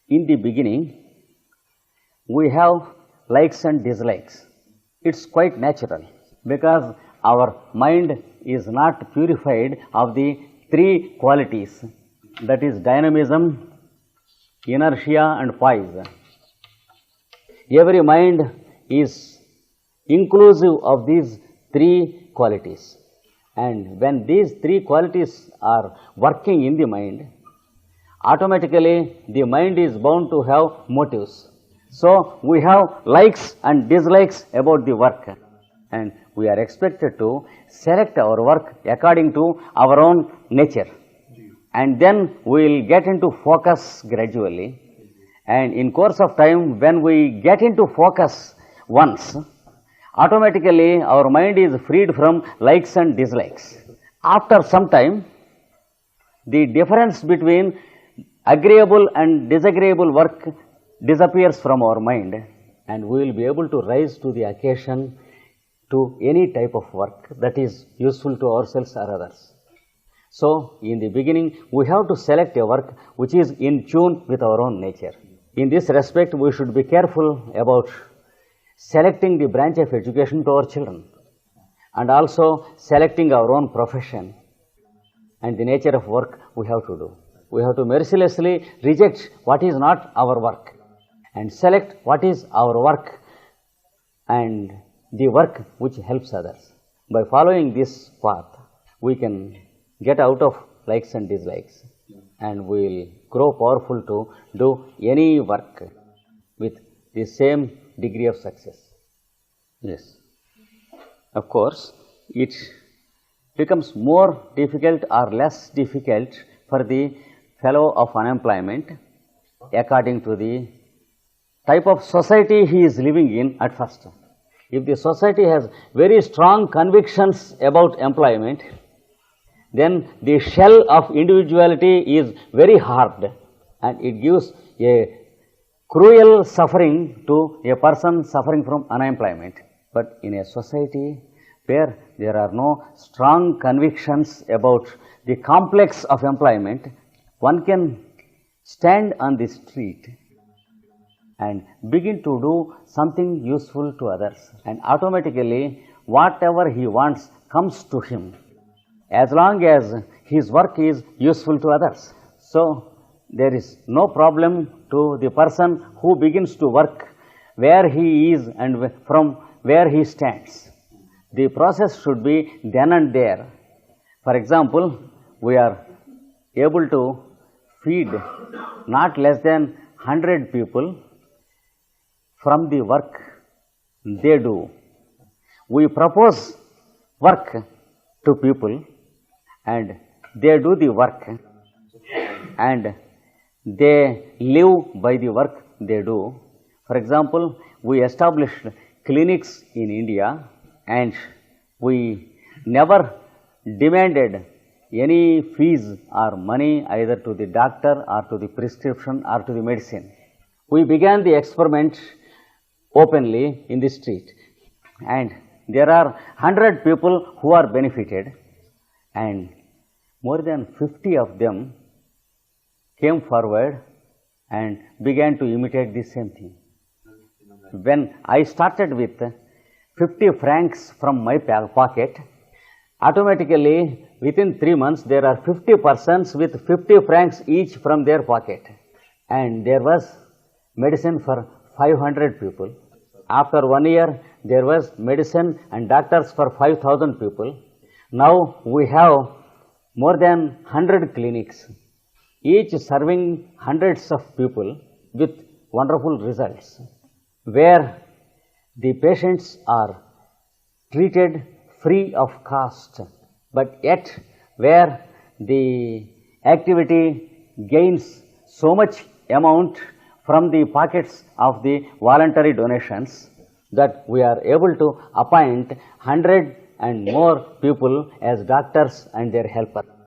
In the beginning, we have likes and dislikes. It's quite natural because our mind is not purified of the three qualities, that is dynamism, inertia and poise. Every mind is inclusive of these three qualities, and when these three qualities are working in the mind, automatically the mind is bound to have motives. So we have likes and dislikes about the work, and we are expected to select our work according to our own nature, and then we will get into focus gradually. And in course of time, when we get into focus once, automatically our mind is freed from likes and dislikes. After some time, the difference between agreeable and disagreeable work disappears from our mind, and we will be able to rise to the occasion to any type of work that is useful to ourselves or others. So, in the beginning, we have to select a work which is in tune with our own nature. In this respect, we should be careful about selecting the branch of education to our children, and also selecting our own profession and the nature of work we have to do. We have to mercilessly reject what is not our work and select what is our work and the work which helps others. By following this path, we can get out of likes and dislikes, and we will grow powerful to do any work with the same degree of success. Yes. Of course, it becomes more difficult or less difficult for the fellow of unemployment according to the type of society he is living in at first. If the society has very strong convictions about employment, then the shell of individuality is very hard, and it gives a cruel suffering to a person suffering from unemployment. But in a society where there are no strong convictions about the complex of employment, one can stand on the street and begin to do something useful to others, and automatically whatever he wants comes to him, as long as his work is useful to others. So, there is no problem to the person who begins to work where he is and from where he stands. The process should be then and there. For example, we are able to feed not less than 100 people from the work they do. We propose work to people, and they do the work, and they live by the work they do. For example, we established clinics in India, and we never demanded any fees or money either to the doctor or to the prescription or to the medicine. We began the experiment openly in the street, and there are 100 people who are benefited, and more than 50 of them came forward and began to imitate the same thing. When I started with 50 francs from my pocket, automatically within 3 months there are 50 persons with 50 francs each from their pocket, and there was medicine for 500 people. After 1 year, there was medicine and doctors for 5,000 people. Now we have more than 100 clinics, each serving hundreds of people with wonderful results, where the patients are treated free of cost, but yet where the activity gains so much amount from the pockets of the voluntary donations that we are able to appoint 100 and more people as doctors and their helpers.